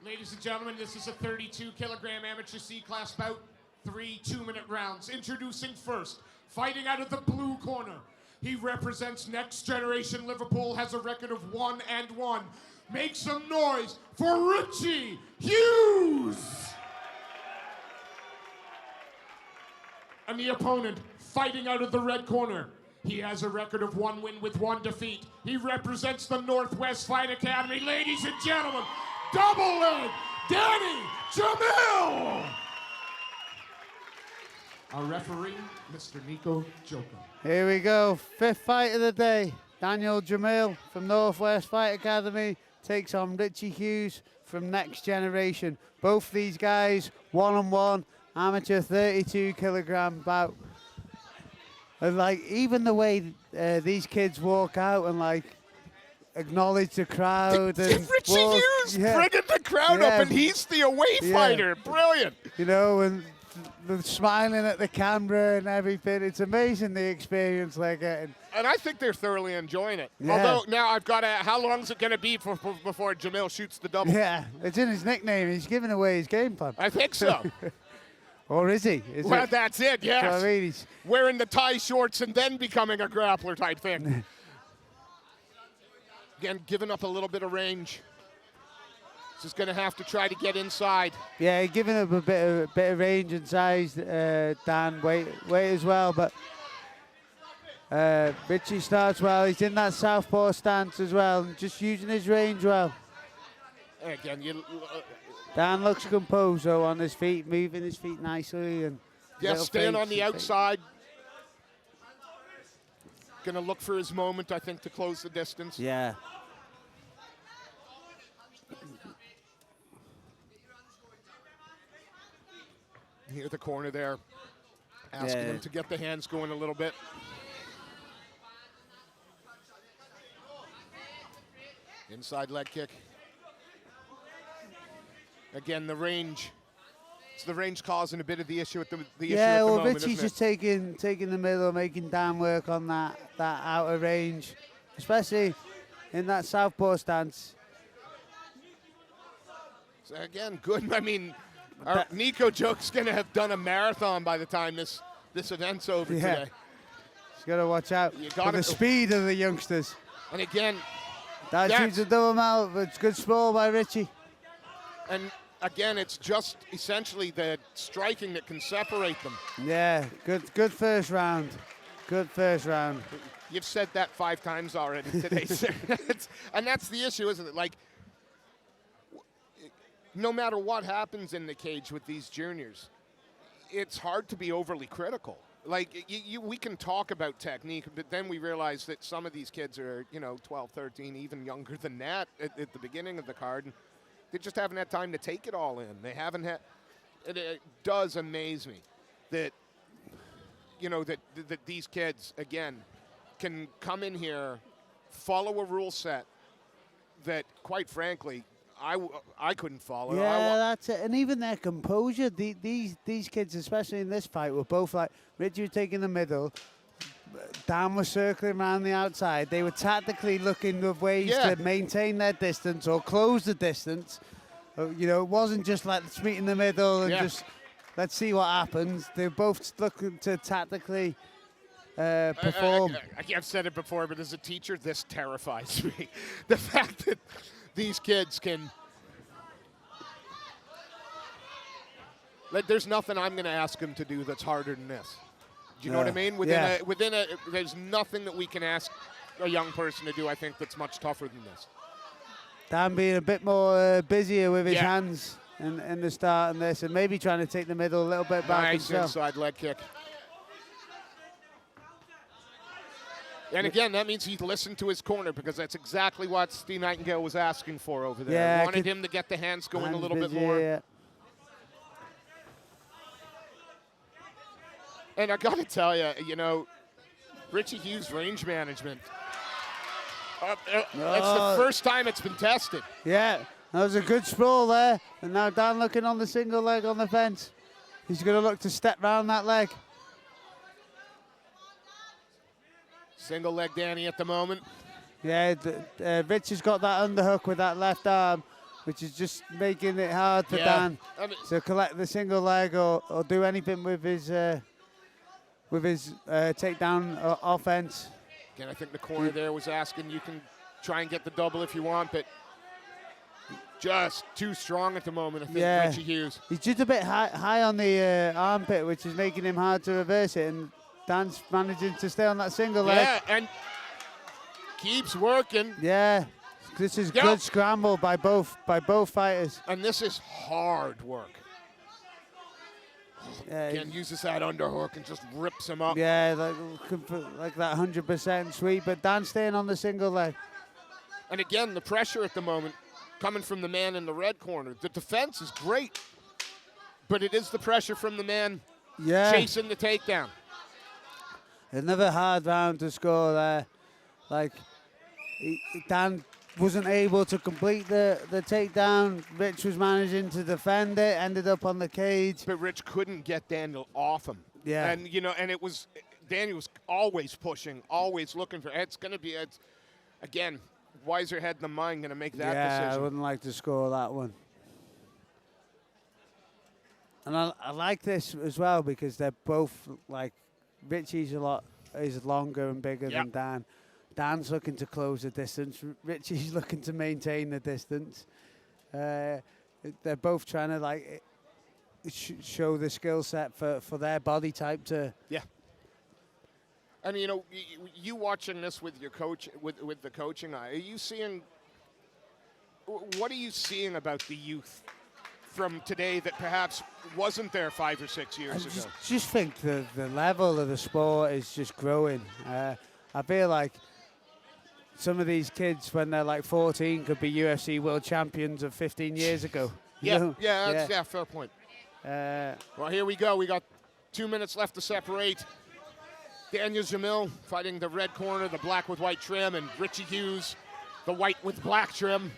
Ladies and gentlemen, this is a 32-kilogram amateur C-class bout. 3 2-minute rounds. Introducing first, fighting out of the blue corner. He represents Next Generation Liverpool, has a record of 1-1. Make some noise for Richie Hughes! And the opponent, fighting out of the red corner. He has a record of 1 win with 1 defeat. He represents the Northwest Fight Academy. Ladies and gentlemen, double leg, Daniyal Jamil! Our referee, Mr. Nico Joker. Here we go, 5th fight of the day. Daniyal Jamil from Northwest Fight Academy takes on Richie Hughes from Next Generation. Both these guys, 1-1, amateur 32-kilogram bout. And like, even the way these kids walk out and like acknowledge the crowd. And Richie Hughes bringing the crowd up, and he's the away fighter. Brilliant. You know, and they're smiling at the camera and everything. It's amazing the experience they're getting. And I think they're thoroughly enjoying it. Yeah. Although now I've got to, how long is it going to be before Jamil shoots the double? Yeah, it's in his nickname. He's giving away his game plan. I think so. Or is he? Well, that's it, yes. So, I mean, he's wearing the tie shorts and then becoming a grappler type thing. Again, giving up a little bit of range. Just going to have to try to get inside. Yeah, giving up a bit of range and size, Dan, weight as well, but Richie starts well. He's in that southpaw stance as well, and just using his range well. Again, Dan looks composed though on his feet, moving his feet nicely, and staying on the outside. Going to look for his moment, I think, to close the distance. Yeah. Near the corner there, asking him to get the hands going a little bit. Inside leg kick. Again, the range. It's the range causing a bit of the issue at the issue at the moment, Richie's just taking the middle, making Dan work on that outer range, especially in that southpaw stance. So again, good. I mean, our Nico Joke's going to have done a marathon by the time this event's over today. He's got to watch out for the speed of the youngsters. And again, that shoots a double mount, but it's good sprawl by Richie. And again, it's just essentially the striking that can separate them. Yeah, good first round. Good first round. You've said that 5 times already today, sir. And that's the issue, isn't it? Like, no matter what happens in the cage with these juniors, it's hard to be overly critical. Like, we can talk about technique, but then we realize that some of these kids are, 12, 13, even younger than that at the beginning of the card. And they just haven't had time to take it all in. They haven't had. It does amaze me that, that these kids, again, can come in here, follow a rule set that, quite frankly, I couldn't follow. Yeah, that's it. And even their composure, these kids, especially in this fight, were both like, Richie was taking the middle, Dan was circling around the outside. They were tactically looking at ways to maintain their distance or close the distance. It wasn't just like, let's meet in the middle and just let's see what happens. They were both looking to tactically perform. I've said it before, but as a teacher, this terrifies me. The fact that these kids can. There's nothing I'm going to ask them to do that's harder than this. Do you know what I mean? There's nothing that we can ask a young person to do, I think, that's much tougher than this. Dan being a bit more busier with his hands in the start and this, and maybe trying to take the middle a little bit back. Nice inside leg kick. And again, that means he listened to his corner, because that's exactly what Steve Nightingale was asking for over there. Yeah, wanted him to get the hands going a little bit more. Yeah. And I got to tell you, Richie Hughes' range management, it's the first time it's been tested. Yeah, that was a good sprawl there. And now Dan looking on the single leg on the fence. He's going to look to step round that leg. Single leg Danny at the moment. Yeah, Rich has got that underhook with that left arm. which is just making it hard for Yeah. Dan I mean- to collect the single leg or do anything with his takedown offense. Again, I think the corner there was asking you can try and get the double if you want, but just too strong at the moment, I think, Yeah. Richie Hughes. He's just a bit high on the armpit, which is making him hard to reverse it, and Dan's managing to stay on that single leg. Yeah, and keeps working. Yeah, this is Yep. good scramble by both fighters. And this is hard work. Yeah, Again, uses that underhook and just rips him up. yeah, like that 100% sweep, but Dan's staying on the single leg. And again, the pressure at the moment coming from the man in the red corner. The defense is great, but it is the pressure from the man chasing the takedown. Another hard round to score there. Like, Dan wasn't able to complete the takedown. Rich was managing to defend it, ended up on the cage. But Rich couldn't get Daniel off him. Yeah. And, and it was, Daniel was always pushing, always looking for, again, wiser head than mine going to make that I decision. wouldn't like to score that one. And I like this as well because they're both, like, Richie's is longer and bigger than Dan. Dan's looking to close the distance. Richie's looking to maintain the distance. They're both trying to, like, show the skill set for their body type to. Yeah. And, you watching this with your coach, with the coaching eye, what are you seeing about the youth from today that perhaps wasn't there 5 or 6 years ago? Just think the level of the sport is just growing. I feel like some of these kids, when they're like 14, could be UFC world champions of 15 years ago. Yeah, fair point. Well, here we go. We got 2 minutes left to separate. Daniyal Jamil fighting the red corner, the black with white trim, and Richie Hughes, the white with black trim.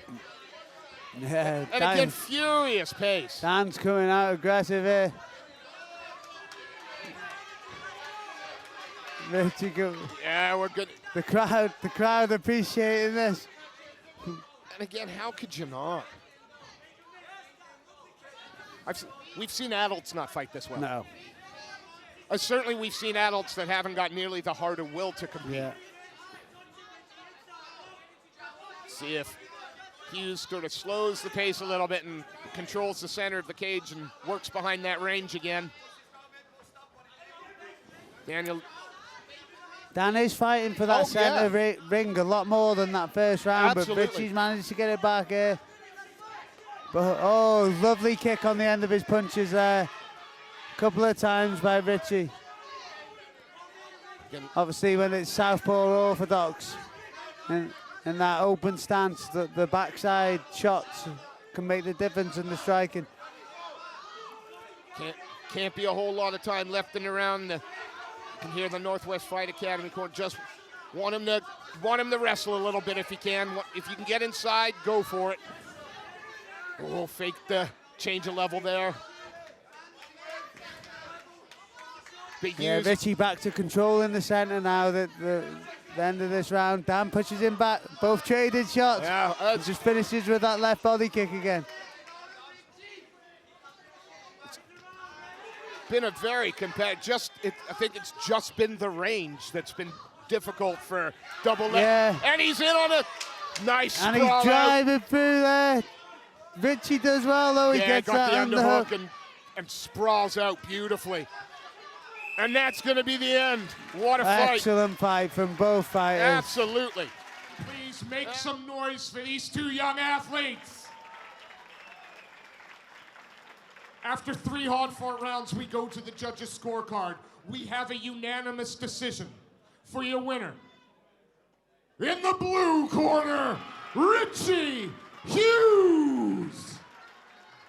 Yeah, And again, furious pace. Dan's coming out aggressive here. Richie Yeah, we're good. The crowd appreciating this. And again, how could you not? We've seen adults not fight this well. No. Certainly we've seen adults that haven't got nearly the heart or will to compete. Yeah. See if Hughes sort of slows the pace a little bit and controls the center of the cage and works behind that range again. Dan is fighting for that center ring a lot more than that first round, Absolutely. but Richie's managed to get it back here. But, lovely kick on the end of his punches there. Couple of times by Richie. Again. Obviously, when it's southpaw orthodox and that open stance, the backside shots can make the difference in the striking. Can't be a whole lot of time left in the round. You can hear the Northwest Fight Academy court just want him to wrestle a little bit if he can. If you can get inside, go for it. We'll fake the change of level there. Yeah, Richie back to control in the center now. The end of this round. Dan pushes him back. Both traded shots. Yeah, just finishes with that left body kick again. It's been a very competitive. I think it's just been the range that's been difficult for double leg. Yeah. And he's in on it. Nice. And he's driving through there. Richie does well though. He gets got that the underhook and sprawls out beautifully. And that's going to be the end. What a fight. Excellent fight from both fighters. Absolutely. Please make some noise for these two young athletes. After 3 hard-fought rounds, we go to the judges' scorecard. We have a unanimous decision for your winner. In the blue corner, Richie Hughes.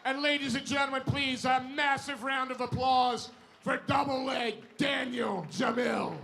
And ladies and gentlemen, please, a massive round of applause for double leg Daniyal Jamil.